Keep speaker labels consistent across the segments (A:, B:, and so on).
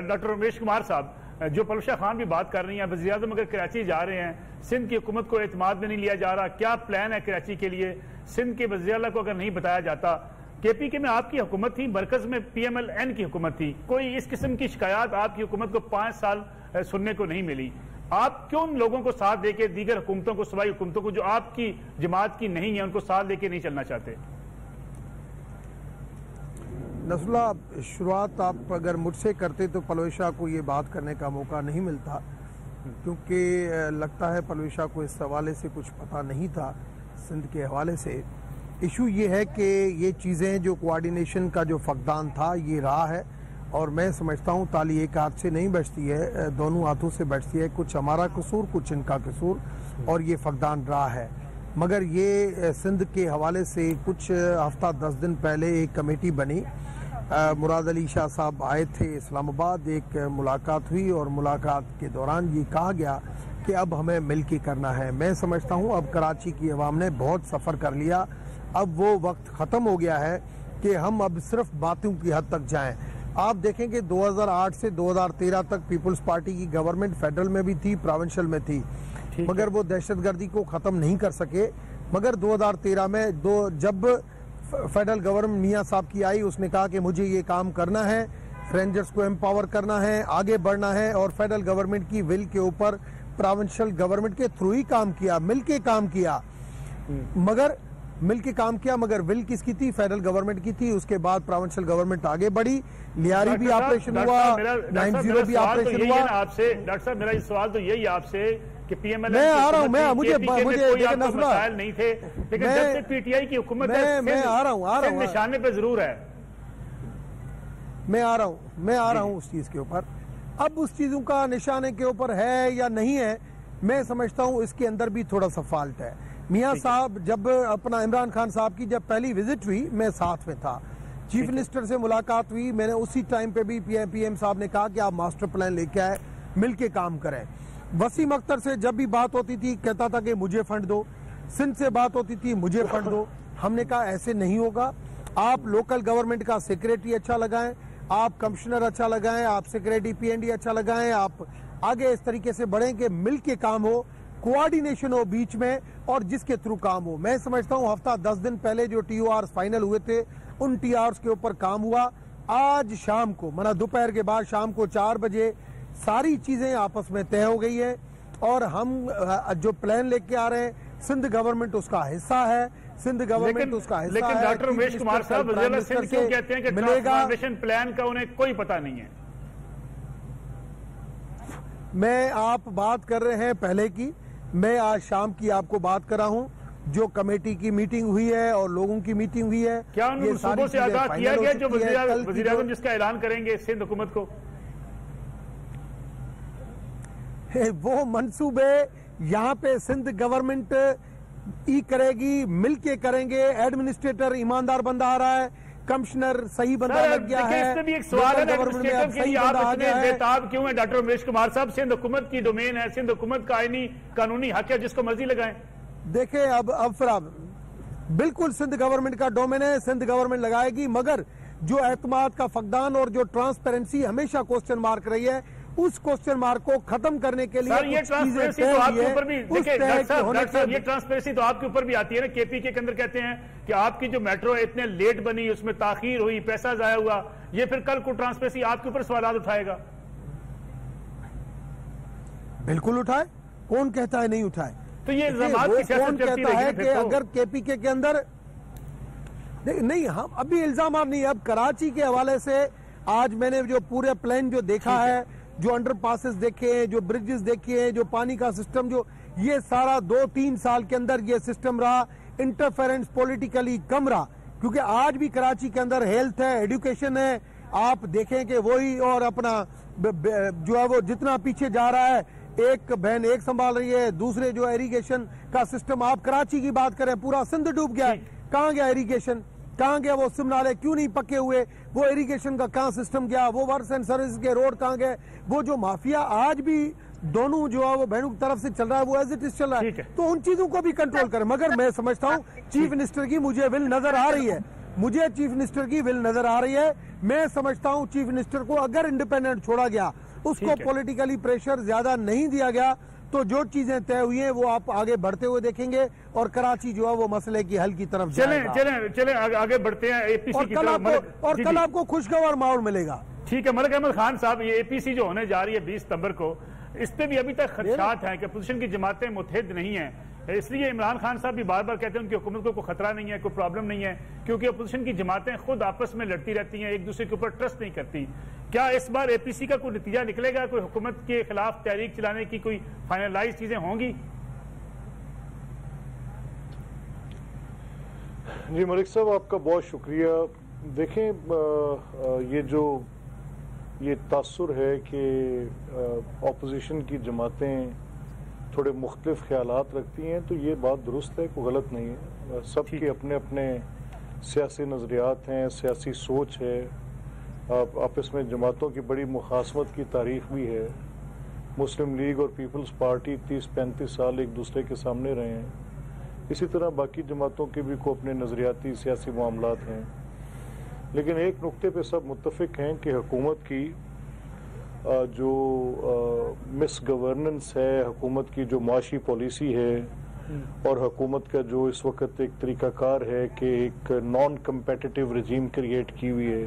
A: Doctor Ramesh Kumar صاحب, جو پلوشہ خان بھی بات کر رہی ہیں, وزیر اعظم اگر کراچی جا رہے ہیں, سندھ کی حکومت کو اعتماد میں نہیں لیا جا رہا, کیا پلان ہے کراچی کے لیے؟ سندھ کے وزیر اعلیٰ کو اگر نہیں بتایا جاتا, کے پی کے میں آپ کی حکومت تھی, مرکز میں پی ایم ایل این کی حکومت تھی, کوئی اس قسم کی شکایات آپ کی حکومت کو 5 سال سننے کو نہیں ملی, آپ کیوں ان لوگوں کو ساتھ دے کے دیگر حکومتوں کو, صوبائی حکومتوں کو جو آپ کی جماعت کی نہیں ہے, ان کو ساتھ دے کے نہیں چلنا چاہتے؟
B: نصر اللہ, شروعات آپ اگر مجھ سے کرتے تو پلویشا کو یہ بات کرنے کا موقع نہیں ملتا, کیونکہ لگتا ہے پلویشا کو اس حوالے سے کچھ پتہ نہیں تھا سندھ کے حوالے سے. ایشو یہ ہے کہ یہ چیزیں جو کوارڈینیشن کا جو فقدان تھا یہ رہا ہے, اور میں سمجھتا ہوں تالی ایک ہاتھ سے نہیں بجتی ہے, دونوں ہاتھوں سے بجتی ہے. کچھ ہمارا قصور, کچھ ان کا قصور, اور یہ فقدان رہا ہے. مگر یہ سندھ کے حوالے سے کچھ ہفتہ 10 دن پہلے ایک کمیٹی بنی, مراد علی شاہ صاحب آئے تھے اسلام آباد, ایک ملاقات ہوئی, اور ملاقات کے دوران یہ کہا گیا کہ اب ہمیں مل کے کرنا ہے. میں سمجھتا ہوں اب کراچی کی عوام نے بہت سفر کر لیا, اب وہ وقت ختم ہو گیا ہے کہ ہم اب صرف باتوں کی حد تک جائیں. آپ دیکھیں کہ 2008 سے 2013 تک پیپلز پارٹی کی گورنمنٹ فیڈرل میں بھی تھی, پروونشل میں تھی, مگر وہ دہشت گردی کو ختم نہیں کر سکے. مگر 2013 میں جب فیڈرل گورنمنٹ میاں صاحب کی آئی, اس نے کہا کہ مجھے یہ کام کرنا ہے, رینجرز کو امپاور کرنا ہے, آگے بڑھنا ہے, اور فیڈرل گورنمنٹ کی ول کے اوپر پروونشل گورنمنٹ کے تھرو ہی کام کیا, مل کے کام کیا. مگر ول کس کی تھی؟ فیڈرل گورنمنٹ کی تھی. اس کے بعد پروونشل گورنمنٹ آگے بڑھی, لیاری بھی آپریشن ہوا, 90 بھی آپریشن ہوا.
A: ڈاکٹر صاحب میرا سوال تو یہی آپ سے کہ پی ایم ایل
B: میں آ رہا ہوں, مجھے
A: مسائل نہیں تھے, لیکن جب سے پی ٹی آئی کی حکومت
B: میں آ رہا ہوں
A: نشانے پہ ضرور ہے.
B: میں آ رہا ہوں اس چیز کے اوپر. اب اس چیزوں کا نشانے کے اوپر ہے یا نہیں ہے, میں سمجھتا ہوں اس کے اندر بھی تھوڑا سا فالٹ ہے. میاں صاحب جب اپنا عمران خان صاحب کی جب پہلی وزٹ ہوئی, میں ساتھ میں تھا, چیف منسٹر سے ملاقات ہوئی, میں نے اسی ٹائم پہ بھی پی ایم صاحب نے کہا کہ آپ ماسٹر پلان لے کے آئے, مل کے کام کریں. وسیم اختر سے جب بھی بات ہوتی تھی کہتا تھا کہ مجھے فنڈ دو, سندھ سے بات ہوتی تھی مجھے فنڈ دو. ہم نے کہا ایسے نہیں ہوگا, آپ لوکل گورنمنٹ کا سیکریٹری اچھا لگائیں, آپ کمشنر اچھا لگائیں, آپ سیکریٹری پی این ڈی اچھا لگائیں, آپ آگے اس طریقے سے بڑھیں کہ مل کے کام ہو, کوارڈینیشن ہو بیچ میں, اور جس کے تھرو کام ہو. میں سمجھتا ہوں ہفتہ 10 دن پہلے جو ٹی او آرز فائنل ہوئے تھے, ان ٹی آرز کے اوپر کام ہوا. آج شام کو, دوپہر کے بعد شام کو 4 بجے ساری چیزیں آپس میں طے ہو گئی ہیں, اور ہم جو پلان لے کے آ رہے ہیں, سندھ گورنمنٹ اس کا حصہ ہے, سندھ گورنمنٹ اس کا حصہ ہے.
A: لیکن ڈاکٹر رمیش کمار صاحب وزیر اعلیٰ سندھ کیوں کہتے ہیں کہ ٹرانسفارمیشن پلان کا انہیں کوئی پتہ نہیں ہے؟
B: میں آپ بات کر رہے ہیں پہلے کی, میں آج شام کی آپ کو بات کر رہا ہوں, جو کمیٹی کی میٹنگ ہوئی ہے اور لوگوں کی میٹنگ ہوئی ہے.
A: کیا ان منصوبوں سے آگاہ کیا گیا جو وزیر اعظم جس کا اعلان کریں گے سندھ حکومت کو؟
B: وہ منصوبے یہاں پہ سندھ گورنمنٹ کرے گی, مل کے کریں گے. ایڈمنسٹریٹر ایماندار بندہ آ رہا ہے, کمشنر صحیح بندہ لگ گیا ہے.
A: اس میں بھی ایک سوال ہے ایڈمنسٹریٹر کے لیے, آپ اتنے بےتاب کیوں ہیں ڈاکٹر رمیش کمار صاحب؟ سندھ حکومت کی ڈومین ہے, سندھ حکومت کا آئینی قانونی حق ہے, جس کو مرضی لگائیں.
B: دیکھیں اب بالکل سندھ گورنمنٹ کا ڈومین ہے, سندھ گورنمنٹ لگائے گی, مگر جو اعتماد کا فقدان اور جو ٹرانسپیرنسی ہمیشہ کوسچن مارک رہی ہے, اس کوسچن مارک کو ختم کرنے کے لیے
A: یہ ٹرانسپیرنسی تو آپ کے اوپر بھی, دیکھیں ڈاکٹر صاحب یہ ٹرانسپیرنسی تو آپ کے اوپر بھی آتی ہے نا. کے پی کے اندر کہتے ہیں کہ آپ کی جو میٹرو اتنے لیٹ بنی, اس میں تاخیر ہوئی, پیسہ ضائع ہوا, یہ پھر کل کو ٹرانسپیرنسی آپ کے اوپر سوالات اٹھائے گا.
B: بالکل اٹھائے, کون کہتا ہے نہیں اٹھائے؟
A: تو یہ الزامات کی سیاست چلتی رہے گی
B: کہ اگر کے پی کے اندر نہیں, ہم ابھی الزامات نہیں. اب کراچی کے حوالے سے آج میں نے جو پورے پلان جو دیکھا ہے, جو انڈر پاسز دیکھے ہیں, جو برجز دیکھے ہیں, جو پانی کا سسٹم, جو یہ سارا 2-3 سال کے اندر یہ سسٹم رہا. انٹرفیرنس پولیٹیکلی کم رہا, کیونکہ آج بھی کراچی کے اندر ہیلتھ ہے, ایڈوکیشن ہے. آپ دیکھیں کہ وہی, اور اپنا جو ہے وہ جتنا پیچھے جا رہا ہے, ایک بہن ایک سنبھال رہی ہے, دوسرے جو ایریگیشن کا سسٹم, آپ کراچی کی بات کریں, پورا سندھ ڈوب گیا ہے. کہاں گیا ایریگیشن, کہاں گیا وہ سم نالے, کیوں نہیں پکے ہوئے, وہ ایریگیشن کا کہاں سسٹم گیا, وہ ورکس اینڈ سروس کے روڈ کہاں گئے, وہ جو مافیا آج بھی دونوں جو ہے وہ بہنوں کی طرف سے چل رہا ہے, وہ ایز اٹ از چل رہا ہے. تو ان چیزوں کو بھی کنٹرول کریں. مگر میں سمجھتا ہوں چیف منسٹر کی مجھے ول نظر آ رہی ہے, مجھے چیف منسٹر کی ول نظر آ رہی ہے. میں سمجھتا ہوں چیف منسٹر کو اگر انڈیپینڈنٹ چھوڑا گیا, اس کو پولیٹیکلی پریشر زیادہ نہیں دیا گیا, تو جو چیزیں طے ہوئی ہیں وہ آپ آگے بڑھتے ہوئے دیکھیں گے, اور کراچی جو ہے وہ مسئلے کی حل کی طرف جائے گا.
A: چلیں آگے بڑھتے ہیں اے پی سی کی طرف.
B: اور کل آپ کو خوشگوار ماحول ملے گا.
A: ٹھیک ہے ملک احمد خان صاحب, یہ اے پی سی جو ہونے جا رہی ہے 20 ستمبر کو, اس پہ بھی ابھی تک خدشات ہیں کہ اپوزیشن کی جماعتیں متحد نہیں ہیں. اس لیے عمران خان صاحب بھی بار بار کہتے ہیں ان کی حکومت کو کوئی خطرہ نہیں ہے, کوئی پرابلم نہیں ہے, کیونکہ اپوزیشن کی جماعتیں خود آپس میں لڑتی رہتی ہیں, ایک دوسرے کے اوپر ٹرسٹ نہیں کرتی. کیا اس بار اے پی سی کا کوئی نتیجہ نکلے گا, کوئی حکومت کے خلاف تحریک چلانے کی کوئی فائنلائز چیزیں ہوں گی؟
C: جی ملک صاحب, آپ کا بہت شکریہ. دیکھیں, یہ تاثر ہے کہ اپوزیشن کی جماعتیں تھوڑے مختلف خیالات رکھتی ہیں, تو یہ بات درست ہے, کوئی غلط نہیں ہے. سب کے اپنے اپنے سیاسی نظریات ہیں, سیاسی سوچ ہے. آپس میں جماعتوں کی بڑی مخاصمت کی تاریخ بھی ہے. مسلم لیگ اور پیپلز پارٹی 30-35 سال ایک دوسرے کے سامنے رہے ہیں. اسی طرح باقی جماعتوں کے بھی کو اپنے نظریاتی سیاسی معاملات ہیں. لیکن ایک نقطے پہ سب متفق ہیں کہ حکومت کی جو مس گورننس ہے, حکومت کی جو معاشی پالیسی ہے, اور حکومت کا جو اس وقت ایک طریقہ کار ہے کہ ایک نان کمپیٹیٹیو رجیم کریٹ کی ہوئی ہے,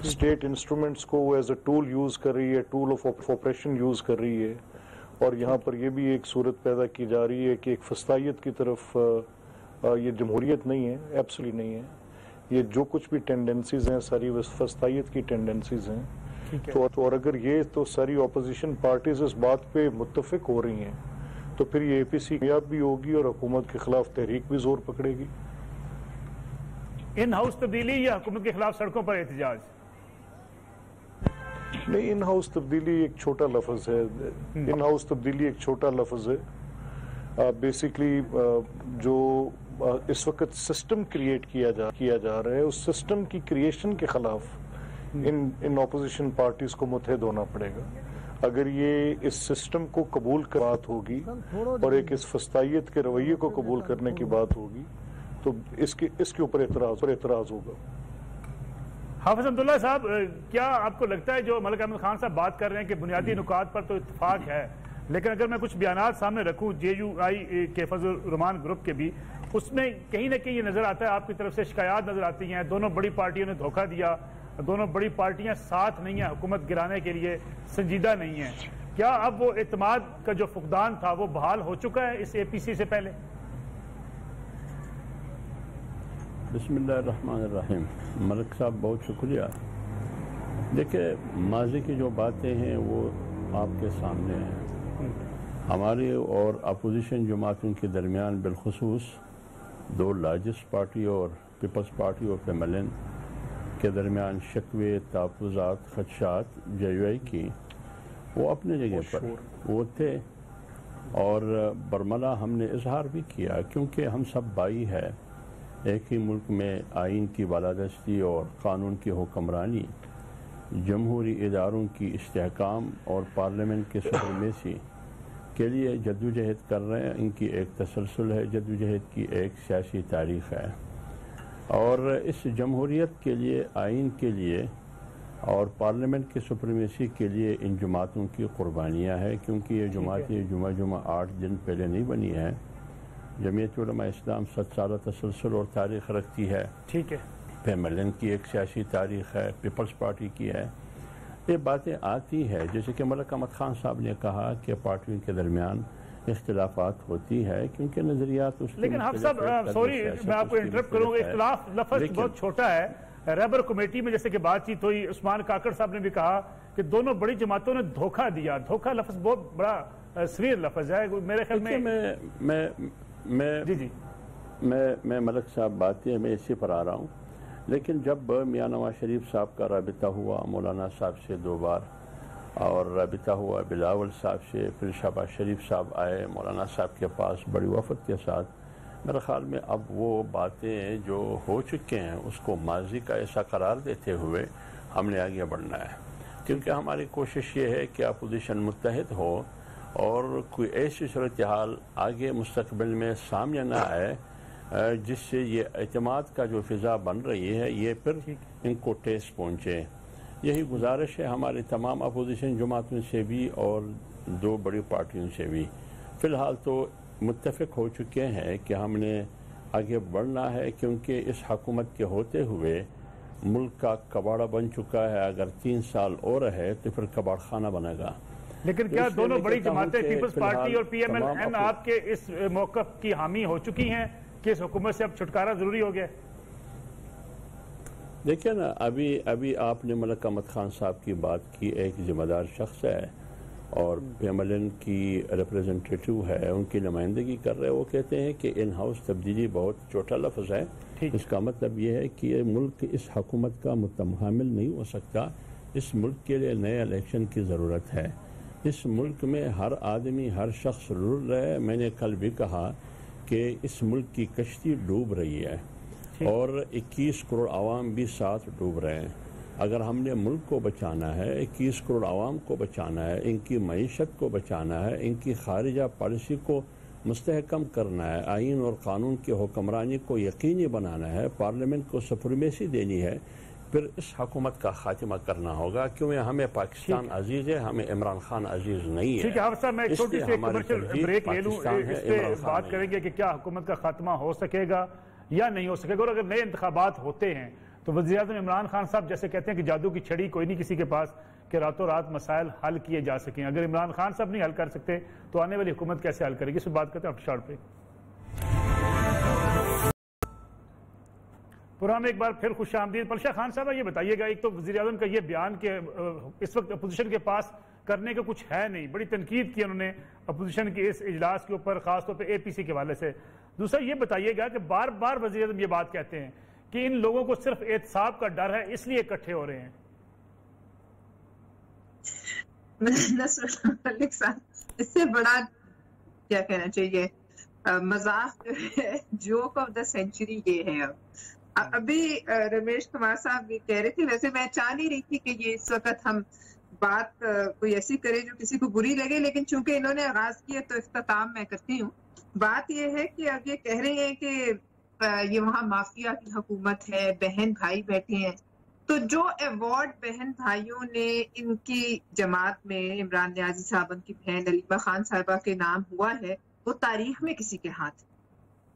C: اسٹیٹ انسٹرومنٹس کو وہ ایز اے ٹول یوز کر رہی ہے, ٹول آف آپریشن یوز کر رہی ہے. اور یہاں پر یہ بھی ایک صورت پیدا کی جا رہی ہے کہ ایک فسطائیت کی طرف, یہ جمہوریت نہیں ہے, ایبسلی نہیں ہے. یہ جو کچھ بھی ٹینڈنسیز ہیں ساری فسطائیت کی ٹینڈنسیز ہیں. تو اور اگر یہ تو ساری اپوزیشن پارٹیز اس بات پہ متفق ہو رہی ہیں, تو پھر یہ اے پی سی کامیاب بھی ہوگی اور حکومت کے خلاف تحریک بھی زور پکڑے گی.
A: ان ہاؤس تبدیلی یا حکومت کے خلاف سڑکوں پر احتجاج؟
C: نہیں, ان ہاؤس تبدیلی ایک چھوٹا لفظ ہے. ان ہاؤس تبدیلی ایک چھوٹا لفظ ہے. بیسیکلی جو اس وقت سسٹم کریٹ کیا جا رہا ہے, اس سسٹم کی کریشن کے خلاف ان اپوزیشن پارٹیز کو متحد ہونا پڑے گا. اگر یہ اس سسٹم کو قبول کر بات ہوگی اور ایک اس فسطائیت کے رویے کو قبول کرنے کی بات ہوگی, تو اس کے اوپر اعتراض ہوگا.
A: حافظ عبداللہ صاحب, کیا آپ کو لگتا ہے جو ملک احمد خان صاحب بات کر رہے ہیں کہ بنیادی نکات پر تو اتفاق ہے, لیکن اگر میں کچھ بیانات سامنے رکھوں JUI کے فضل الرحمان گروپ کے بھی, اس میں کہیں نہ کہیں یہ نظر آتا ہے, آپ کی طرف سے شکایات نظر آتی ہیں, دونوں بڑی پارٹیوں نے دھوکہ دیا, دونوں بڑی پارٹیاں ساتھ نہیں ہیں, حکومت گرانے کے لیے سنجیدہ نہیں ہیں. کیا اب وہ اعتماد کا جو فقدان تھا وہ بحال ہو چکا ہے اس اے پی سی سے پہلے؟
D: بسم اللہ الرحمن الرحیم. ملک صاحب بہت شکریہ. دیکھیں, ماضی کی جو باتیں ہیں وہ آپ کے سامنے ہیں. ہماری اور اپوزیشن جماعتوں کے درمیان بالخصوص دو لارجسٹ پارٹی اور پیپلز پارٹی اور پیملین کے درمیان شکوے, تحفظات, خدشات JUI کی وہ اپنے جگہ پر وہ تھے, اور برملا ہم نے اظہار بھی کیا, کیونکہ ہم سب بھائی ہے. ایک ہی ملک میں آئین کی بالادستی اور قانون کی حکمرانی, جمہوری اداروں کی استحکام اور پارلیمنٹ کی سپریمیسی کے لیے جدوجہد کر رہے ہیں. ان کی ایک تسلسل ہے, جدوجہد کی ایک سیاسی تاریخ ہے, اور اس جمہوریت کے لیے, آئین کے لیے اور پارلیمنٹ کی سپریمیسی کے لیے ان جماعتوں کی قربانیاں ہیں. کیونکہ یہ جماعتیں جمعہ 8 دن پہلے نہیں بنی ہیں. جمعیت علماء اسلام 7 سالہ تسلسل اور تاریخ رکھتی ہے.
A: ٹھیک ہے.
D: پیملین کی ایک سیاسی تاریخ ہے, پیپلز پارٹی کی ہے. یہ باتیں آتی ہے, جیسے کہ ملک احمد خان صاحب نے کہا کہ پارٹیوں کے درمیان اختلافات ہوتی ہے, کیونکہ نظریات اس.
A: لیکن آپ صاحب سوری میں آپ کو انٹرپٹ کروں گا, اختلاف لفظ بہت چھوٹا ہے. رہبر کمیٹی میں جیسے کہ بات چیت ہوئی, عثمان کاکڑ صاحب نے بھی کہا کہ دونوں بڑی جماعتوں نے دھوکہ دیا. دھوکہ لفظ بہت بڑا صغیر لفظ ہے میرے خیال میں.
D: جی میں ملک صاحب باتیں میں اسی پر آ رہا ہوں. لیکن جب میاں نواز شریف صاحب کا رابطہ ہوا مولانا صاحب سے 2 بار, اور رابطہ ہوا بلاول صاحب سے, پھر شہباز شریف صاحب آئے مولانا صاحب کے پاس بڑی وفد کے ساتھ, میرے خیال میں اب وہ باتیں جو ہو چکے ہیں اس کو ماضی کا ایسا قرار دیتے ہوئے ہم نے آگے بڑھنا ہے. کیونکہ ہماری کوشش یہ ہے کہ اپوزیشن متحد ہو, اور کوئی ایسی صورتحال آگے مستقبل میں سامنے نہ آئے جس سے یہ اعتماد کا جو فضا بن رہی ہے یہ پھر ان کو ٹیسٹ پہنچے. یہی گزارش ہے ہماری تمام اپوزیشن جماعتوں سے بھی اور 2 بڑی پارٹیوں سے بھی. فی الحال تو متفق ہو چکے ہیں کہ ہم نے آگے بڑھنا ہے، کیونکہ اس حکومت کے ہوتے ہوئے ملک کا کباڑہ بن چکا ہے. اگر 3 سال اور ہے تو پھر کباڑ خانہ بنے گا.
A: لیکن کیا دونوں بڑی جماعتیں پیپلز پارٹی اور پی ایم ایل این آپ کے اس موقف کی حامی ہو چکی ہیں کہ اس حکومت سے اب چھٹکارا ضروری ہو گیا؟
D: دیکھیں نا، ابھی آپ نے ملک احمد خان صاحب کی بات کی. ایک ذمہ دار شخص ہے اور پی ایم ایل این کی ریپریزنٹیٹیو ہے، ان کی نمائندگی کر رہے. وہ کہتے ہیں کہ ان ہاؤس تبدیلی بہت چھوٹا لفظ ہے. اس کا مطلب یہ ہے کہ یہ ملک اس حکومت کا متحمل نہیں ہو سکتا. اس ملک کے لیے نئے الیکشن کی ضرورت ہے. اس ملک میں ہر آدمی، ہر شخص رل رہا ہے. میں نے کل بھی کہا کہ اس ملک کی کشتی ڈوب رہی ہے اور 21 کروڑ عوام بھی ساتھ ڈوب رہے ہیں. اگر ہم نے ملک کو بچانا ہے، 21 کروڑ عوام کو بچانا ہے، ان کی معیشت کو بچانا ہے، ان کی خارجہ پالیسی کو مستحکم کرنا ہے، آئین اور قانون کی حکمرانی کو یقینی بنانا ہے، پارلیمنٹ کو سپریمیسی دینی ہے، پھر اس حکومت کا خاتمہ کرنا ہوگا. کیونکہ ہمیں پاکستان عزیز ہے، ہمیں عمران خان عزیز نہیں ہے.
A: ٹھیک ہے حافظ صاحب، میں ایک چھوٹی سی کمرشل بریک لے لوں. اس پہ بات کریں گے کہ کیا حکومت کا خاتمہ ہو سکے گا یا نہیں ہو سکے گا. اور اگر نئے انتخابات ہوتے ہیں تو وزیر اعظم عمران خان صاحب جیسے کہتے ہیں کہ جادو کی چھڑی کوئی نہیں کسی کے پاس کہ راتوں رات مسائل حل کیے جا سکیں. اگر عمران خان صاحب نہیں حل کر سکتے تو آنے والی حکومت کیسے حل کرے گی؟ اس پہ بات کرتے ہیں آپ شارٹ پہ. پرام ایک بار پھر خوش آمدید. پلشا خان صاحب یہ بتائیے گا، ایک تو وزیر اعظم کا یہ بیان کہ اس وقت اپوزیشن کے پاس کرنے کا کچھ ہے نہیں، بڑی تنقید کی انہوں نے اپوزیشن کے اس اجلاس کے اوپر، خاص طور پہ اے پی سی کے حوالے سے. دوسرا یہ بتائیے گا کہ بار بار وزیر اعظم یہ بات کہتے ہیں کہ ان لوگوں کو صرف احتساب کا ڈر ہے اس لیے اکٹھے ہو رہے ہیں.
E: نصر اللہ ملک صاحب، اس سے بڑا کیا کہنا چاہیے مذاق جوک آف دا سینچری یہ ہے. ابھی رمیش کمار صاحب یہ کہہ رہے تھے، ویسے میں چاہ نہیں رہی تھی کہ یہ اس وقت ہم بات کوئی ایسی کرے جو کسی کو بری لگے، لیکن چونکہ انہوں نے آغاز کیا تو اختتام میں کرتی ہوں. بات یہ ہے کہ اب یہ کہہ رہے ہیں کہ یہ وہاں مافیا کی حکومت ہے، بہن بھائی بیٹھے ہیں. تو جو ایوارڈ بہن بھائیوں نے ان کی جماعت میں عمران نیازی صاحب کی بہن علیمہ خان صاحبہ کے نام ہوا ہے، وہ تاریخ میں کسی کے ہاتھ.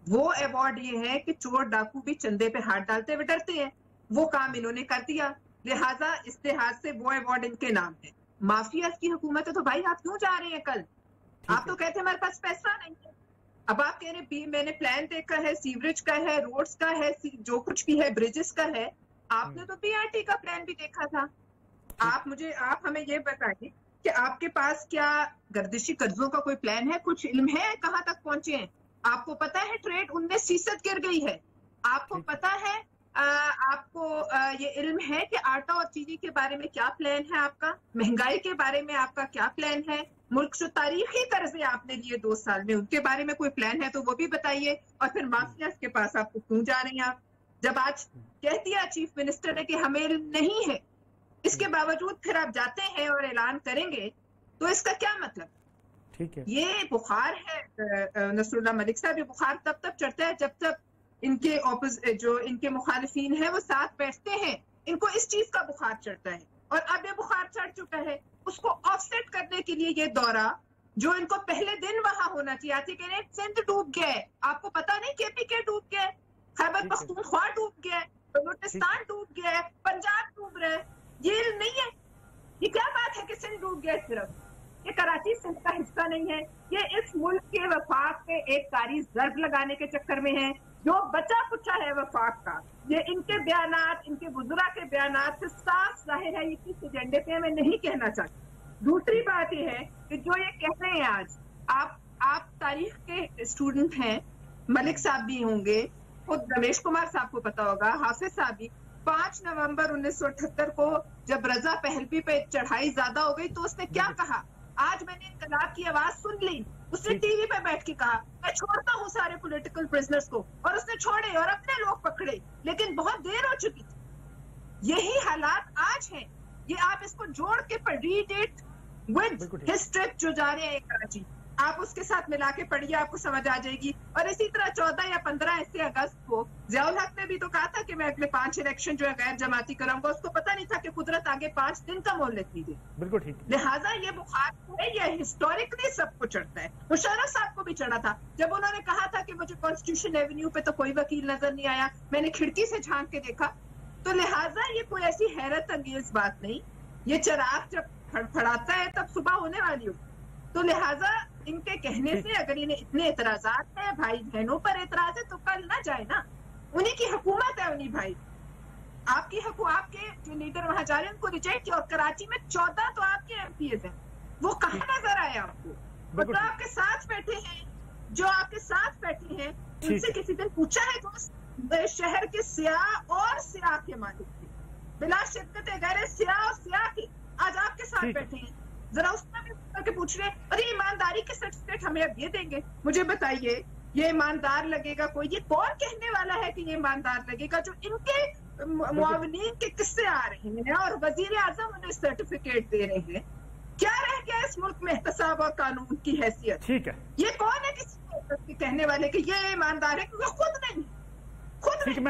E: وہ ایوارڈ یہ ہے کہ چور ڈاکو بھی چندے پہ ہاتھ ڈالتے ہوئے ڈرتے ہیں. وہ کام انہوں نے کر دیا، لہٰذا اس لحاظ سے وہ ایوارڈ ان کے نام ہے. مافیا کی حکومت ہے تو بھائی آپ کیوں جا رہے ہیں؟ کل آپ تو کہتے ہیں ہمارے پاس پیسہ نہیں ہے. اب آپ کہہ رہے میں نے پلان دیکھا ہے، سیوریج کا ہے، روڈز کا ہے، جو کچھ بھی ہے، برجز کا ہے. آپ نے تو پی آر ٹی کا پلان بھی دیکھا تھا. آپ ہمیں یہ بتائیے کہ آپ کے پاس کیا گردشی قرضوں کا کوئی پلان ہے؟ کچھ علم ہے کہاں تک پہنچے ہیں؟ آپ کو پتا ہے ٹریڈ 19% گر گئی ہے. آپ کو پتا ہے، آپ کو یہ علم ہے کہ آٹا اور چینی کے بارے میں کیا پلان ہے آپ کا؟ مہنگائی کے بارے میں آپ کا کیا پلان ہے؟ ملک جو تاریخی قرضے آپ نے لیے 2 سال میں، ان کے بارے میں کوئی پلان ہے تو وہ بھی بتائیے. اور پھر مافیاز کے پاس آپ کو کیوں جا رہے ہیں آپ؟ جب آج کہہ دیا چیف منسٹر نے کہ ہمیں علم نہیں ہے، اس کے باوجود پھر آپ جاتے ہیں اور اعلان کریں گے، تو اس کا کیا مطلب؟
A: ٹھیک ہے،
E: یہ بخار ہے نصر اللہ ملک صاحب. یہ بخار تب چڑھتا ہے جب تک ان کے جو ان کے مخالفین ہیں وہ ساتھ بیٹھتے ہیں، ان کو اس چیز کا بخار چڑھتا ہے. اور اب یہ بخار چڑھ چکا ہے، اس کو آف سیٹ کرنے کے لیے یہ دورہ جو ان کو پہلے دن وہاں ہونا چاہیے. آتی کہ سندھ ڈوب گیا ہے، آپ کو پتا نہیں کے پی کے ڈوب گیا ہے، خیبر پختونخوا ڈوب گیا ہے، بلوچستان ڈوب گیا ہے، پنجاب ڈوب رہا ہے. یہ علم نہیں ہے. یہ کیا بات ہے کہ سندھ ڈوب گیا؟ صرف یہ کراچی سندھ کا حصہ نہیں ہے. یہ اس ملک کے وفاق پہ ایک کاری ضرب لگانے کے چکر میں ہے. جو بچا کچا ہے وفاق کا، یہ ان کے بیانات، ان کے وزراء کے بیانات سے صاف ظاہر ہے یہ کس ایجنڈے پہ میں نہیں کہنا چاہتی. دوسری بات یہ ہے کہ جو یہ کہہ رہے ہیں آج، آپ تاریخ کے اسٹوڈنٹ ہیں، ملک صاحب بھی ہوں گے، خود رمیش کمار صاحب کو پتا ہوگا، حافظ صاحب بھی. 5 نومبر 1978 کو جب رضا پہلوی پہ چڑھائی زیادہ ہو گئی تو اس نے کیا کہا؟ آج میں نے انقلاب کی آواز سن لی. اس نے ٹی وی پہ بیٹھ کے کہا میں چھوڑتا ہوں سارے پولیٹیکل پرزنرز کو، اور اس نے چھوڑے اور اپنے لوگ پکڑے، لیکن بہت دیر ہو چکی تھی. یہی حالات آج ہیں. یہ آپ اس کو جوڑ کے ری ڈیٹ ود ہسٹری جو جا رہے ہیں کراچی، آپ اس کے ساتھ ملا کے پڑھیے، آپ کو سمجھ آ جائے گی. اور اسی طرح 14 یا 15 ایسے اگست کو ضیاء الحق نے بھی تو کہا تھا کہ میں اگلے 5 الیکشن جو ہے غیر جماعتی کراؤں گا. اس کو پتہ نہیں تھا کہ قدرت آگے 5 دن کا مہلت نہیں دے.
A: بالکل ٹھیک.
E: لہٰذا یہ بخار ہے، یہ ہسٹوریکلی سب کو چڑھتا ہے. مشرف صاحب کو بھی چڑھا تھا جب انہوں نے کہا تھا کہ مجھے کانسٹیٹیوشن ایونیو پہ تو کوئی وکیل نظر نہیں آیا، میں نے کھڑکی سے جھانک کے دیکھا. تو لہٰذا یہ کوئی ایسی حیرت انگیز بات نہیں. یہ چراغ جب پھڑپھڑاتا ہے تب صبح ہونے والی ہو. تو لہٰذا ان کے کہنے سے اگر انہیں اتنے اعتراضات ہیں، بھائی بہنوں پر اعتراض ہے، تو کل نہ جائے نا. انہیں کی حکومت ہے انہیں بھائی. آپ کے جو لیڈر وہاں جا رہے ہیں ان کو ریجیکٹ کیا. اور کراچی میں 14 تو آپ کے ایم پی ایز ہیں. وہ کہاں نظر آئے آپ کو؟ وہ تو آپ کے ساتھ بیٹھے ہیں. جو آپ کے ساتھ بیٹھے ہیں ان سے کسی دن پوچھا ہے جو شہر کے سیاہ اور سیاہ کے مالک تھے، بلا شدت غیر سیاہ اور سیاہ کے آج آپ کے ساتھ بیٹھے ہیں، ذرا اس میں کر کے پوچھ رہے ہیں ارے ایمانداری کے سرٹیفکیٹ ہمیں اب یہ دیں گے. مجھے بتائیے یہ ایماندار لگے گا کوئی؟ یہ کون کہنے والا ہے کہ یہ ایماندار لگے گا جو ان کے معاونین کے قصے آ رہے ہیں اور وزیر اعظم انہیں سرٹیفکیٹ دے رہے ہیں؟ کیا رہ گیا اس ملک میں احتساب اور قانون کی حیثیت؟
A: ٹھیک ہے.
E: یہ کون ہے کسی کہنے والے کہ یہ ایماندار ہے کیونکہ خود نہیں.
A: ٹھیک ہے.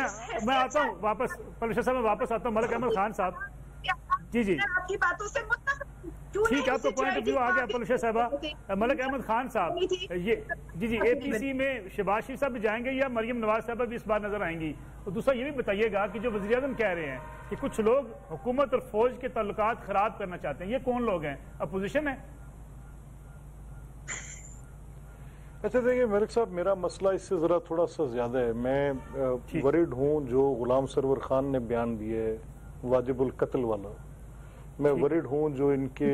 A: میں آتا ہوں واپس پلوشا صاحب، میں واپس آتا ہوں. ملک احمد خان صاحب جی
E: آپ کی باتوں سے
A: ٹھیک ہے، آپ کو پوائنٹ آف ویو آ گیا پلوشا صاحبہ. ملک احمد خان صاحب جی اے پی سی میں شہباز شریف صاحب بھی جائیں گے یا مریم نواز صاحبہ بھی اس بار نظر آئیں گی؟ اور دوسرا یہ بھی بتائیے گا کہ جو وزیر اعظم کہہ رہے ہیں کہ کچھ لوگ حکومت اور فوج کے تعلقات خراب کرنا چاہتے ہیں، یہ کون لوگ ہیں؟ اپوزیشن ہے؟
C: اچھا دیکھیے ملک صاحب، میرا مسئلہ اس سے ذرا تھوڑا سا زیادہ ہے. میں ورڈ ہوں جو غلام سرور خان نے بیان دیا ہے واجب القتل والا. میں ورڈ ہوں جو ان کے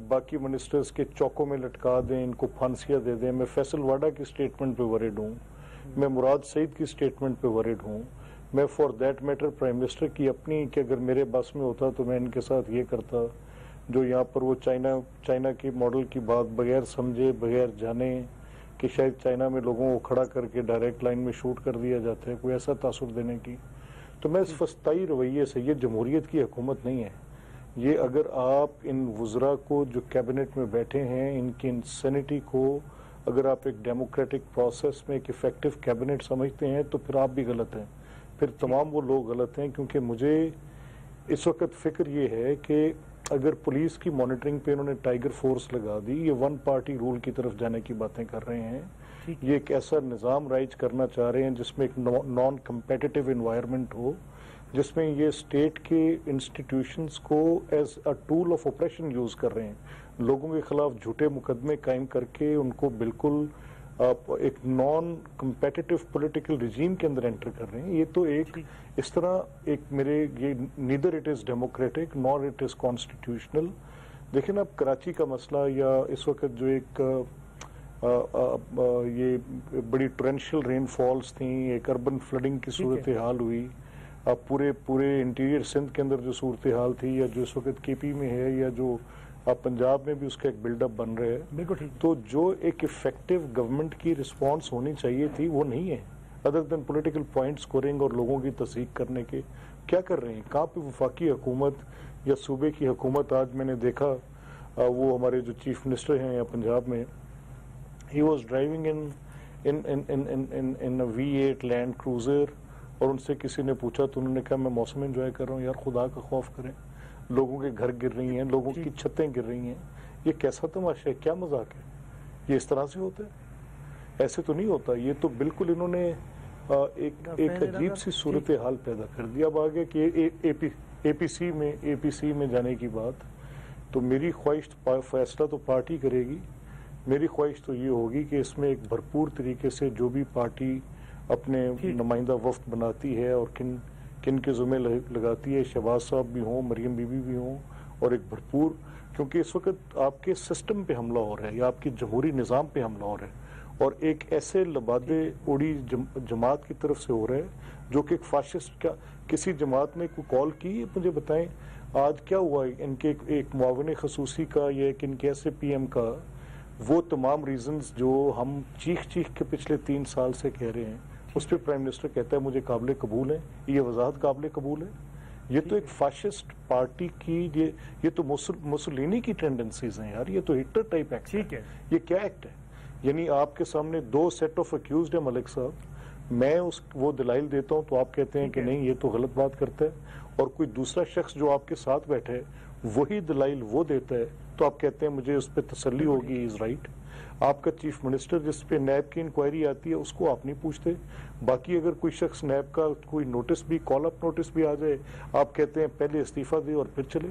C: باقی منسٹرز کے چوکوں میں لٹکا دیں، ان کو پھانسیاں دے دیں. میں فیصل واڈا کی سٹیٹمنٹ پہ ورڈ ہوں. میں مراد سعید کی سٹیٹمنٹ پہ ورڈ ہوں. میں for that matter prime minister کی اپنی کہ اگر میرے بس میں ہوتا تو میں ان کے ساتھ یہ کرتا جو یہاں پر وہ چائنا کی ماڈل کی بات بغیر سمجھے بغیر جانے کہ شاید چائنا میں لوگوں کو کھڑا کر کے ڈائریکٹ لائن میں شوٹ کر دیا جاتا ہے، کوئی ایسا تاثر دینے کی. تو میں اس فسطائی رویے سے، یہ جمہوریت کی حکومت نہیں ہے. یہ اگر آپ ان وزراء کو جو کیبنٹ میں بیٹھے ہیں ان کی انسینٹی کو اگر آپ ایک ڈیموکریٹک پروسیس میں ایک افیکٹو کیبنٹ سمجھتے ہیں تو پھر آپ بھی غلط ہیں، پھر تمام وہ لوگ غلط ہیں. کیونکہ مجھے اس وقت فکر یہ ہے کہ اگر پولیس کی مانیٹرنگ پہ انہوں نے ٹائیگر فورس لگا دی، یہ ون پارٹی رول کی طرف جانے کی باتیں کر رہے ہیں. یہ ایک ایسا نظام رائج کرنا چاہ رہے ہیں جس میں ایک نان کمپیٹیٹو انوائرمنٹ ہو، جس میں یہ اسٹیٹ کے انسٹیٹیوشنز کو as a tool of oppression use کر رہے ہیں. لوگوں کے خلاف جھوٹے مقدمے قائم کر کے ان کو بالکل ایک نان کمپیٹیٹو پولیٹیکل رجیم کے اندر انٹر کر رہے ہیں. یہ تو ایک اس طرح ایک میرے یہ نیدر اٹ از ڈیموکریٹک نار اٹ از کانسٹیٹیوشنل. دیکھیں اب کراچی کا مسئلہ یا اس وقت جو ایک یہ بڑی ٹورینشل رین فالز تھیں، ایک اربن فلڈنگ کی صورتحال ہوئی، پورے انٹیریئر سندھ کے اندر جو صورتحال تھی یا جو اس وقت کے پی میں ہے یا جو پنجاب میں بھی اس کا ایک بلڈ اپ بن رہا ہے، تو جو ایک افیکٹو گورنمنٹ کی رسپانس ہونی چاہیے تھی وہ نہیں ہے. ادر دین پولیٹیکل پوائنٹ سکورنگ اور لوگوں کی تصدیق کرنے کے کیا کر رہے ہیں؟ کہاں پہ وفاقی حکومت یا صوبے کی حکومت؟ آج میں نے دیکھا وہ ہمارے جو چیف منسٹر ہیں یا پنجاب میں، he was driving in V8 Land Cruiser, اور ان سے کسی نے پوچھا تو انہوں نے کہا میں موسم انجوائے کر رہا ہوں. یار خدا کا خوف کریں، لوگوں کے گھر گر رہی ہیں، لوگوں کی چھتیں گر رہی ہیں. یہ کیسا تماشا ہے؟ کیا مذاق ہے؟ یہ اس طرح سے ہوتا ہے؟ ایسے تو نہیں ہوتا. یہ تو بالکل انہوں نے ایک عجیب سی صورتحال پیدا کر دیا. اب آگے کہ اے پی سی میں جانے کی بات، تو میری خواہش فیصلہ تو پارٹی کرے گی. میری خواہش تو یہ ہوگی کہ اس میں ایک بھرپور طریقے سے جو بھی پارٹی اپنے نمائندہ وفد بناتی ہے اور کن کے ذمہ لگاتی ہے، شہباز صاحب بھی ہوں، مریم بی بی بھی ہوں، اور ایک بھرپور، کیونکہ اس وقت آپ کے سسٹم پہ حملہ ہو رہا ہے یا آپ کی جمہوری نظام پہ حملہ ہو رہا ہے، اور ایک ایسے لبادے اڑی جماعت کی طرف سے ہو رہا ہے جو کہ ایک فاشسٹ کا کسی جماعت نے کوئی کال کی. مجھے بتائیں آج کیا ہوا ان کے ایک معاون خصوصی کا یا ایک ان کے ایسے پی ایم کا، وہ تمام ریزنز جو ہم چیخ کے پچھلے 3 سال سے کہہ رہے ہیں، اس پہ پرائم منسٹر کہتا ہے مجھے قابل قبول ہے. یہ وضاحت قابل قبول ہے؟ یہ تو ایک فاشسٹ پارٹی کی یہ تو مسولینی کی ٹینڈنسیز ہیں یار. یہ تو ہٹلر ٹائپ ایکٹ
A: ٹھیک ہے.
C: یہ کیا ایکٹ ہے؟ یعنی آپ کے سامنے 2 سیٹ آف اکیوزڈ ہے ملک صاحب, میں وہ دلائل دیتا ہوں تو آپ کہتے ہیں کہ نہیں یہ تو غلط بات کرتا ہے, اور کوئی دوسرا شخص جو آپ کے ساتھ بیٹھے وہی دلائل وہ دیتا ہے تو آپ کہتے ہیں مجھے اس پہ تسلی ہوگی, از رائٹ. آپ کا چیف منسٹر جس پہ نیب کی انکوائری آتی ہے اس کو آپ نہیں پوچھتے. باقی اگر کوئی شخص نیب کا کوئی نوٹس بھی, کال اپ نوٹس بھی آ جائے, آپ کہتے ہیں پہلے استعفیٰ دے اور پھر چلے.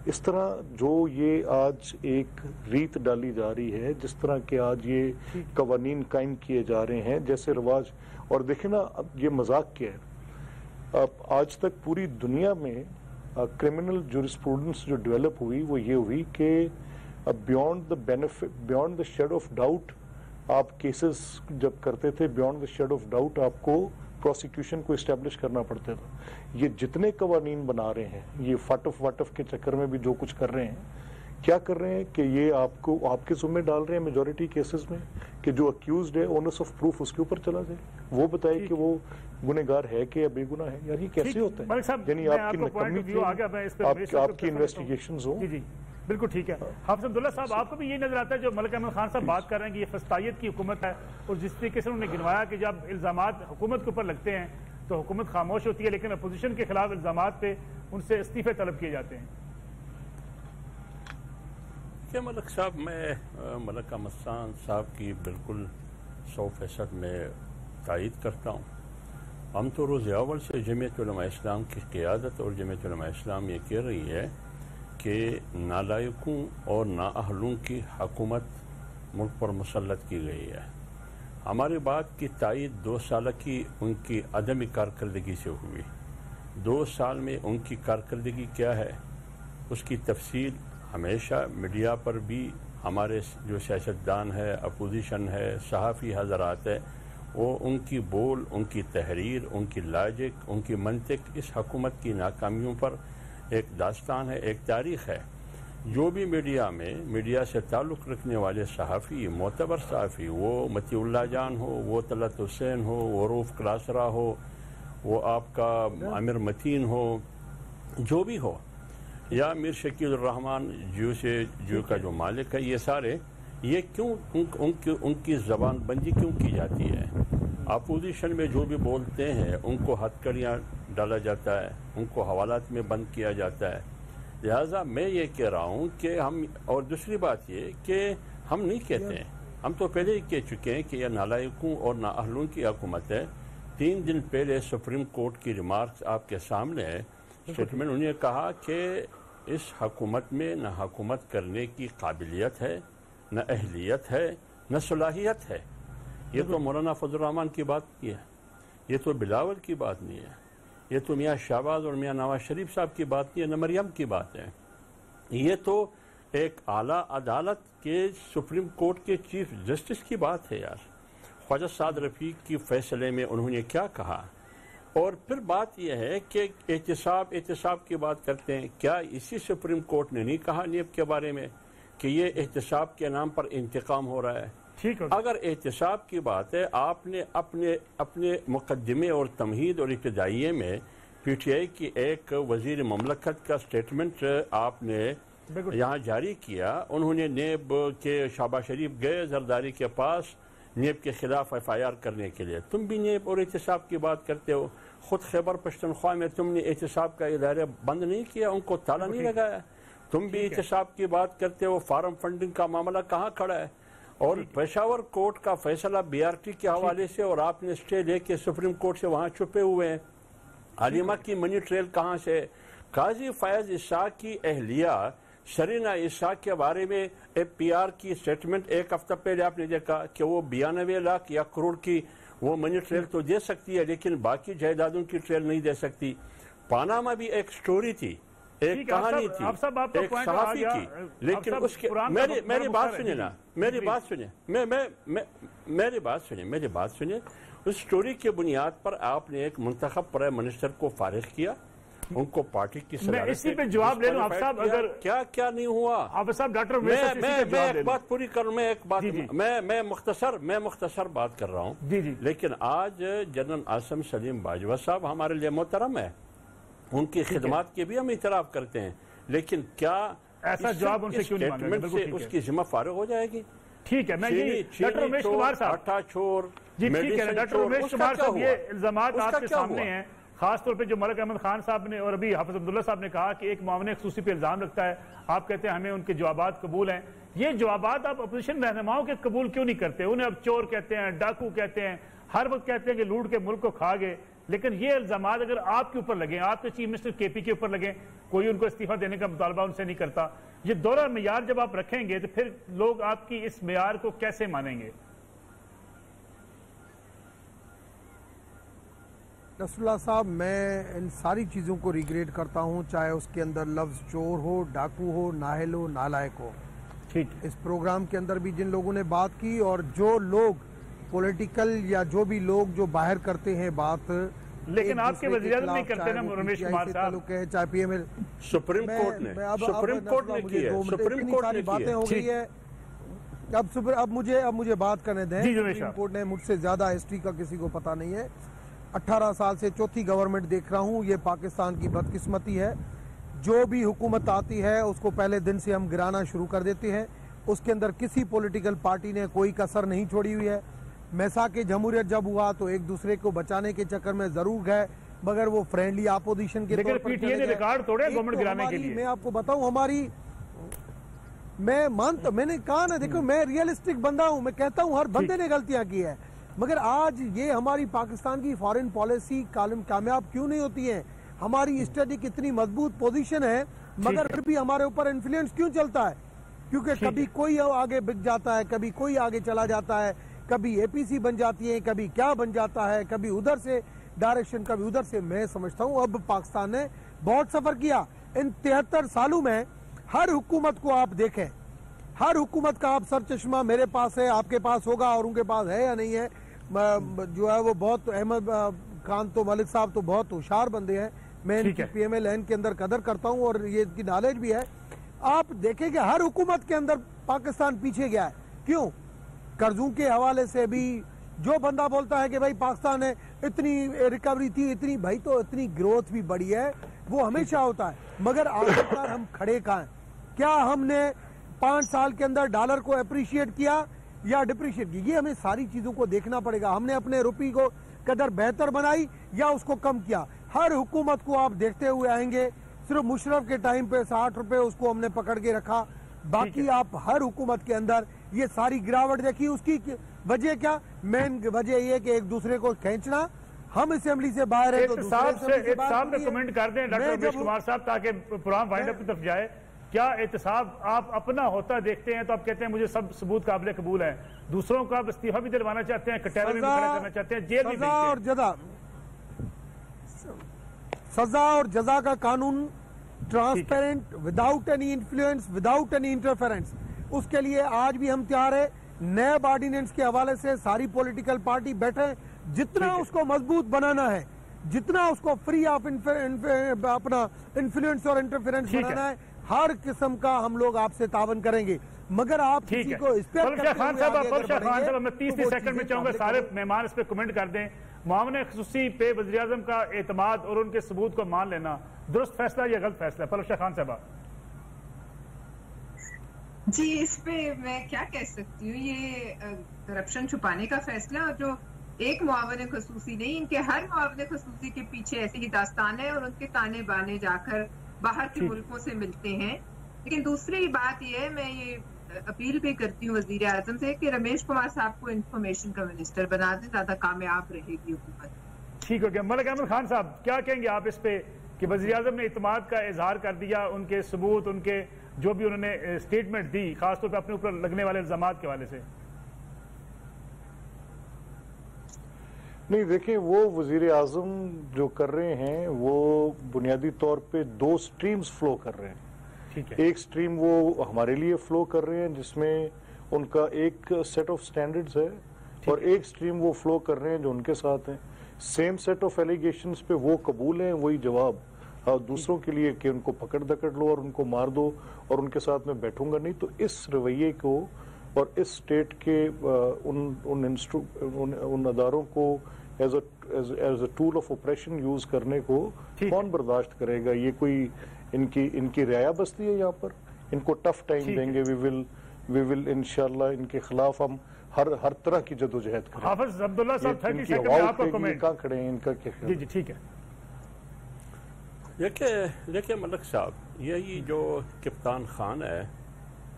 C: اس طرح جو یہ آج ایک ریت ڈالی جا رہی ہے, جس طرح کے آج یہ قوانین قائم کیے جا رہے ہیں جیسے رواج, اور دیکھیں نا اب یہ مذاق کیا ہے, آج تک پوری دنیا میں کرمنل جورسپروڈنس جو ڈیولپ ہوئی وہ یہ ہوئی کہ beyond the shade of doubt آپ کیسز جب کرتے تھے, beyond the shade of doubt آپ کو پروسیکیوشن کو اسٹیبلش کرنا پڑتا تھا. یہ جتنے قوانین بنا رہے ہیں, یہ فاٹف کے چکر میں بھی جو کچھ کر رہے ہیں, کیا کر رہے ہیں کہ یہ آپ کے ذمہ ڈال رہے ہیں میجورٹی کیسز میں کہ جو اکیوزڈ ہے اونس آف پروف اس کے اوپر چلا جائے, وہ بتائے کہ وہ گنہگار ہے کہ یا بے گناہ ہے. یار یہ کیسے ہوتا ہے؟ یعنی آپ کی ناکامی, آپ کی انویسٹیگیشنز ہوں.
A: جی بالکل ٹھیک ہے. حافظ عبداللہ صاحب, آپ کو بھی یہ نظر آتا ہے جو ملک احمد خان صاحب بات کر رہے ہیں کہ یہ فسطائیت کی حکومت ہے, اور جس طریقے سے انہوں نے گنوایا کہ جب الزامات حکومت کے اوپر لگتے ہیں تو حکومت خاموش ہوتی ہے, لیکن اپوزیشن کے خلاف الزامات پہ ان سے استعفے طلب کیے جاتے ہیں.
D: کہ ملک صاحب, میں ملک احمد خان صاحب کی بالکل 100% میں تائید کرتا ہوں. ہم تو روز اول سے جمعیت علماء اسلام کی قیادت اور جمعیت علماء اسلام یہ کہہ رہی ہے کہ نالائقوں اور نااہلوں کی حکومت ملک پر مسلط کی گئی ہے. ہماری بات کی تائید 2 سال کی ان کی عدم کارکردگی سے ہوئی. 2 سال میں ان کی کارکردگی کیا ہے اس کی تفصیل ہمیشہ میڈیا پر بھی ہمارے جو سیاستدان ہے, اپوزیشن ہے, صحافی حضرات ہے, وہ ان کی بول, ان کی تحریر, ان کی لاجک, ان کی منطق اس حکومت کی ناکامیوں پر ایک داستان ہے, ایک تاریخ ہے. جو بھی میڈیا سے تعلق رکھنے والے صحافی, معتبر صحافی, وہ متی اللہ جان ہو, وہ طلعت حسین ہو, وہ روف کلاسرا ہو, وہ آپ کا عامر متین ہو, جو بھی ہو, یا میر شکیل الرحمان جیو کا جو مالک ہے, یہ سارے یہ کیوں ان کی زبان بندی کیوں کی جاتی ہے؟ اپوزیشن میں جو بھی بولتے ہیں ان کو ہتھکڑیاں ڈالا جاتا ہے, ان کو حوالات میں بند کیا جاتا ہے. لہذا میں یہ کہہ رہا ہوں کہ ہم, اور دوسری بات یہ کہ ہم نہیں کہتے ہیں, ہم تو پہلے ہی کہہ چکے ہیں کہ یہ نالائقوں اور نااہلوں کی حکومت ہے. 3 دن پہلے سپریم کورٹ کی ریمارکس آپ کے سامنے ہے. اسٹیٹمنٹ انہوں نے کہا کہ اس حکومت میں نہ حکومت کرنے کی قابلیت ہے, نہ اہلیت ہے, نہ صلاحیت ہے. یہ تو مولانا فضل الرحمان کی بات نہیں ہے, یہ تو بلاول کی بات نہیں ہے, یہ تو میاں شہباز اور میاں نواز شریف صاحب کی بات نہیں ہے, نہ مریم کی بات ہے. یہ تو ایک اعلیٰ عدالت کے سپریم کورٹ کے چیف جسٹس کی بات ہے. یار خواجہ سعد رفیق کی فیصلے میں انہوں نے کیا کہا, اور پھر بات یہ ہے کہ احتساب کی بات کرتے ہیں. کیا اسی سپریم کورٹ نے نہیں کہا نیب کے بارے میں کہ یہ احتساب کے نام پر انتقام ہو رہا ہے؟ اگر احتساب کی بات ہے, آپ نے اپنے مقدمے اور تمہید اور ابتدائیے میں پی ٹی آئی کی ایک وزیر مملکت کا سٹیٹمنٹ آپ نے یہاں جاری کیا. انہوں نے نیب کے شہباز شریف گئے زرداری کے پاس نیب کے خلاف ایف آئی آر کرنے کے لیے. تم بھی نیب اور احتساب کی بات کرتے ہو. خود خیبر پختونخوا میں تم نے احتساب کا ادارہ بند نہیں کیا, ان کو تالا نہیں لگایا. تم بھی احتساب کی بات کرتے ہو. فارم فنڈنگ کا معاملہ کہاں کھڑا ہے؟ اور پشاور کورٹ کا فیصلہ بی آر ٹی کے حوالے سے, اور آپ نے اسٹے لے کے سپریم کورٹ سے وہاں چھپے ہوئے ہیں. علیمہ کی منی ٹریل کہاں سے؟ قاضی فیاض اسحاق کی اہلیہ شرینہ اسحاق کے بارے میں پی آر کی سٹیٹمنٹ 1 ہفتہ پہلے آپ نے دیکھا کہ وہ 92 لاکھ یا کروڑ کی وہ منی ٹریل تو دے سکتی ہے, لیکن باقی جائیدادوں کی ٹریل نہیں دے سکتی. پاناما بھی ایک سٹوری تھی, ایک کہانی تھی, ایک صحافی کی, لیکن اس کے میری بات سنیں نا, میری بات سنیں. اس سٹوری کے بنیاد پر آپ نے ایک منتخب پرائم منسٹر کو فارغ کیا, ان کو پارٹی کی صدارت.
A: میں اسی پہ جواب لے لوں آپ صاحب. اگر
D: کیا نہیں ہوا
A: آپ صاحب ڈاکٹر
D: میں ایک بات پوری کروں, میں مختصر بات کر رہا ہوں. لیکن آج جنرل عاصم سلیم باجوہ صاحب ہمارے لیے محترم ہے, ان کی خدمات کے بھی ہم اعتراف کرتے ہیں، لیکن کیا
A: ایسا جواب ان سے کیوں نہیں مانگا؟
D: سے اس کی ذمہ فارغ ہو جائے گی؟
A: ٹھیک ہے، میں ڈاکٹر رمیش کمار صاحب،
D: آٹا چور،
A: جی ٹھیک ہے ڈاکٹر رمیش کمار صاحب، یہ الزامات آپ کے سامنے ہیں، خاص طور پہ جو ملک احمد خان صاحب نے اور ابھی حافظ عبداللہ صاحب نے کہا کہ ایک معاون خصوصی پہ الزام رکھتا ہے، آپ کہتے ہیں ہمیں ان کے جوابات قبول ہیں. یہ جوابات آپ اپوزیشن رہنماؤں کے قبول کیوں نہیں کرتے؟ انہیں اب چور کہتے ہیں، ڈاکو کہتے ہیں، ہر وقت کہتے ہیں کہ لوٹ کے ملک کو کھا گئے، لیکن یہ الزامات اگر آپ کے اوپر لگیں، آپ کے چیف منسٹر کے پی کے اوپر لگیں، کوئی ان کو استعفیٰ دینے کا مطالبہ ان سے نہیں کرتا. یہ دوہرا معیار جب آپ رکھیں گے تو پھر لوگ آپ کی اس معیار کو کیسے مانیں گے؟
B: نصر اللہ صاحب، میں ان ساری چیزوں کو ریگریٹ کرتا ہوں، چاہے اس کے اندر لفظ چور ہو، ڈاکو ہو، نااہل ہو، نالائق ہو.
A: ٹھیک،
B: اس پروگرام کے اندر بھی جن لوگوں نے بات کی اور جو لوگ پولیٹیکل یا جو بھی لوگ جو باہر کرتے ہیں بات،
A: لیکن آپ کے وزیر اعظم نہیں کرتے نا رمیش کمار صاحب،
B: چاہے P M L,
D: supreme court نے کی ہے، سپریم کورٹ نے
B: باتیں ہو گئی ہے. اب مجھے بات کرنے دیں. سپریم کورٹ نے مجھ سے زیادہ ہسٹری کا کسی کو پتا نہیں ہے. 18 سال سے چوتھی گورنمنٹ دیکھ رہا ہوں. یہ پاکستان کی بدقسمتی ہے. جو بھی حکومت آتی ہے اس کو پہلے دن سے ہم گرانا شروع کر دیتے ہیں. اس کے اندر کسی پولیٹیکل پارٹی نے کوئی کسر نہیں چھوڑی ہوئی ہے. میثاق جمہوریت جب ہوا تو ایک دوسرے کو بچانے کے چکر میں ضرور گئے، مگر وہ فرینڈلی اپوزیشن کے طور پر چلے گئے.
A: ریکارڈ توڑے گورنمنٹ گرانے کے لیے.
B: میں آپ کو بتاؤں، ہماری میں نے کہا نا، دیکھو میں ریئلسٹک بندہ ہوں، میں کہتا ہوں ہر بندے نے غلطیاں کی ہے، مگر آج یہ ہماری پاکستان کی فارن پالیسی کامیاب کیوں نہیں ہوتی ہے؟ ہماری اسٹڈی کتنی مضبوط پوزیشن ہے، مگر پھر بھی ہمارے اوپر انفلوئنس کیوں چلتا ہے؟ کیونکہ کبھی کوئی آگے بک جاتا ہے، کبھی کوئی آگے چلا جاتا ہے، کبھی اے پی سی بن جاتی ہے، کبھی کیا بن جاتا ہے، کبھی ادھر سے ڈائریکشن، کبھی ادھر سے. میں سمجھتا ہوں اب پاکستان نے بہت سفر کیا ان 73 سالوں میں. ہر حکومت کو آپ دیکھیں، ہر حکومت کا آپ سر چشمہ میرے پاس ہے، آپ کے پاس ہوگا، اور ان کے پاس ہے یا نہیں ہے. جو ہے وہ بہت، احمد خان تو ملک صاحب تو بہت ہوشیار بندے ہیں، میں ان کی پی ایم ایل این کے اندر قدر کرتا ہوں اور یہ ان کی نالج بھی ہے. آپ دیکھیں کہ ہر حکومت کے اندر پاکستان پیچھے گیا ہے. کیوں؟ قرضوں کے حوالے سے بھی. جو بندہ بولتا ہے کہ بھائی پاکستان ہے اتنی ریکوری تھی، اتنی بھائی تو اتنی گروتھ بھی بڑی ہے، وہ ہمیشہ ہوتا ہے، مگر آخرکار ہم کھڑے کہاں ہیں؟ کیا ہم نے 5 سال کے اندر ڈالر کو اپریشیٹ کیا یا ڈپریشیٹ کی؟ یہ ہمیں ساری چیزوں کو دیکھنا پڑے گا. ہم نے اپنے روپی کو قدر بہتر بنائی یا اس کو کم کیا؟ ہر حکومت کو آپ دیکھتے ہوئے آئیں گے. صرف مشرف کے ٹائم پہ 60 روپے اس کو ہم نے پکڑ کے رکھا. باقی آپ ہر حکومت کے اندر یہ ساری گراوٹ دیکھی. اس کی وجہ کیا؟ مین وجہ یہ کہ ایک دوسرے کو کھینچنا. ہم اسمبلی سے باہر ہیں تو
A: احتساب میں کمنٹ کر دیں ڈاکٹر رمیش کمار صاحب تاکہ پروگرام وائنڈ اپ کی طرف جائے. کیا احتساب آپ اپنا ہوتا دیکھتے ہیں تو آپ کہتے ہیں مجھے سب ثبوت قابل قبول ہے، دوسروں کو آپ استعفیٰ بھی دلوانا چاہتے ہیں، کٹہرے میں بھی کھڑا کرنا چاہتے ہیں، جیل بھی بھیجتے ہیں؟
B: سزا اور جزا کا قانون transparent, without any influence, without any interference, اس کے لیے آج بھی ہم تیار ہیں. نیب آرڈیننس کے حوالے سے ساری پولیٹیکل پارٹی بیٹھے، جتنا اس کو مضبوط بنانا ہے، جتنا اس کو فری آف اپنا انفلوئنس اور انٹرفیرنس بنانا ہے، ہر قسم کا ہم لوگ آپ سے تعاون کریں گے. مگر آپ کسی کو اس پہ
A: خان صاحب میں 30 سیکنڈ میں چاہوں گا سارے مہمان اس پہ کمنٹ کر دیں. معاون خصوصی پہ وزیر اعظم کا اعتماد اور ان کے ثبوت کو مان لینا درست فیصلہ یا غلط فیصلہ؟ پلوشا خان صاحبہ.
E: جی اس پہ میں کیا کہہ سکتی ہوں، یہ کرپشن چھپانے کا فیصلہ، جو ایک معاون خصوصی نہیں، ان کے ہر معاون خصوصی کے پیچھے ایسی ہی داستان ہے اور ان کے تانے بانے جا کر باہر کے ملکوں سے ملتے ہیں. لیکن دوسری بات یہ ہے، میں یہ اپیل بھی کرتی ہوں وزیر اعظم سے کہ رمیش کمار صاحب کو انفارمیشن کا منسٹر بنا دیں، زیادہ کامیاب رہے گی حکومت.
A: ٹھیک ہو گیا. ملک احمد خان صاحب کیا کہیں گے آپ اس پہ کہ وزیر اعظم نے اعتماد کا اظہار کر دیا، ان کے ثبوت، ان کے جو بھی انہوں نے اسٹیٹمنٹ دی، خاص طور پہ اپنے اوپر لگنے والے الزامات کے حوالے سے؟
C: نہیں دیکھیں، وہ وزیر اعظم جو کر رہے ہیں وہ بنیادی طور پہ 2 سٹریمز فلو کر رہے ہیں. ایک سٹریم وہ ہمارے لیے فلو کر رہے ہیں جس میں ان کا ایک سیٹ آف سٹینڈرڈز ہے، اور ایک سٹریم وہ فلو کر رہے ہیں جو ان کے ساتھ ہیں. سیم سیٹ آف ایلیگیشنز پہ وہ قبول ہیں، وہی جواب دوسروں کے لیے کہ ان کو پکڑ دکڑ لو اور ان کو مار دو اور ان کے ساتھ میں بیٹھوں گا نہیں. تو اس رویے کو اور اس سٹیٹ کے ان اداروں کو as a tool of oppression use کرنے کو کون برداشت کرے گا؟ یہ کوئی ان کی رعایا بستی ہے یہاں پر؟ ان کو ٹف ٹائم دیں گے. وی ول انشاءاللہ ان کے خلاف ہم ہر طرح کی جدوجہد کریں.
A: حافظ عبداللہ صاحب 30 سیکنڈ میں آپ کا کمنٹ.
C: کہاں کھڑے ہیں ان کا کیا خیال؟
A: جی ٹھیک ہے.
D: دیکھیں ملک صاحب، یہی جو کپتان خان ہے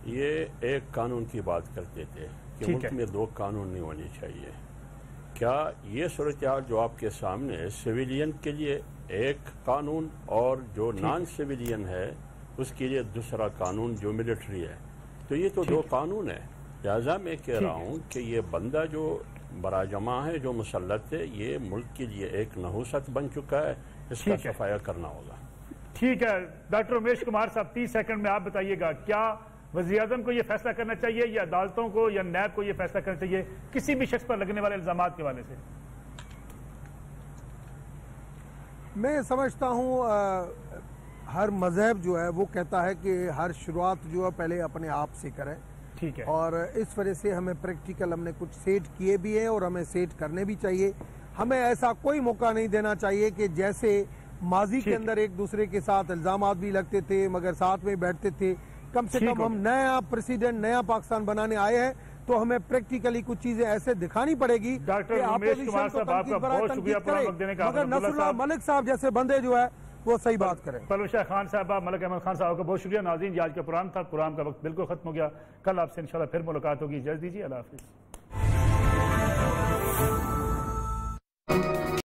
D: یہ ایک قانون کی بات کرتے تھے کہ ملک میں 2 قانون نہیں ہونے چاہیے. کیا یہ صورتحال جو آپ کے سامنے ہے، سویلین کے لیے ایک قانون اور جو نان سویلین ہے اس کے لیے دوسرا قانون جو ملٹری ہے، تو یہ تو 2 قانون ہے. لہٰذا میں کہہ رہا ہوں کہ یہ بندہ جو براجمع ہے، جو مسلط ہے، یہ ملک کے لیے ایک نحوست بن چکا ہے. اس کا صفایا کرنا ہوگا.
A: ٹھیک ہے. ڈاکٹر امیش کمار صاحب 30 سیکنڈ میں آپ بتائیے گا، کیا وزیر اعظم کو یہ فیصلہ کرنا چاہیے یا عدالتوں کو یا نیب کو یہ فیصلہ کرنا چاہیے کسی بھی شخص پر لگنے والے الزامات کے حوالے سے؟
B: میں سمجھتا ہوں ہر مذہب جو ہے وہ کہتا ہے کہ ہر شروعات جو ہے پہلے اپنے آپ سے کریں.
A: ٹھیک ہے.
B: اور اس وجہ سے ہمیں پریکٹیکل ہم نے کچھ سیٹ کیے بھی ہیں اور ہمیں سیٹ کرنے بھی چاہیے. ہمیں ایسا کوئی موقع نہیں دینا چاہیے کہ جیسے ماضی کے اندر ایک دوسرے کے ساتھ الزامات بھی لگتے تھے مگر ساتھ میں بیٹھتے تھے. کم سے کم ہم نیا پریسیڈنٹ، نیا پاکستان بنانے آئے ہیں تو ہمیں پریکٹیکلی کچھ چیزیں ایسے دکھانی پڑے گی کہ اپوزیشن کو تنقید برائے تنقید کرے مگر نصراللہ ملک صاحب جیسے بندے جو ہے وہ صحیح بات کریں.
A: پرویز خان صاحبہ، ملک احمد خان صاحب کا بہت شکریہ. ناظرین، آج کا پروگرام تھا، پروگرام کا وقت بالکل ختم ہو گیا. کل آپ سے انشاءاللہ پھر ملاقات ہوگی. اجازت دیجیے. اللہ حافظ.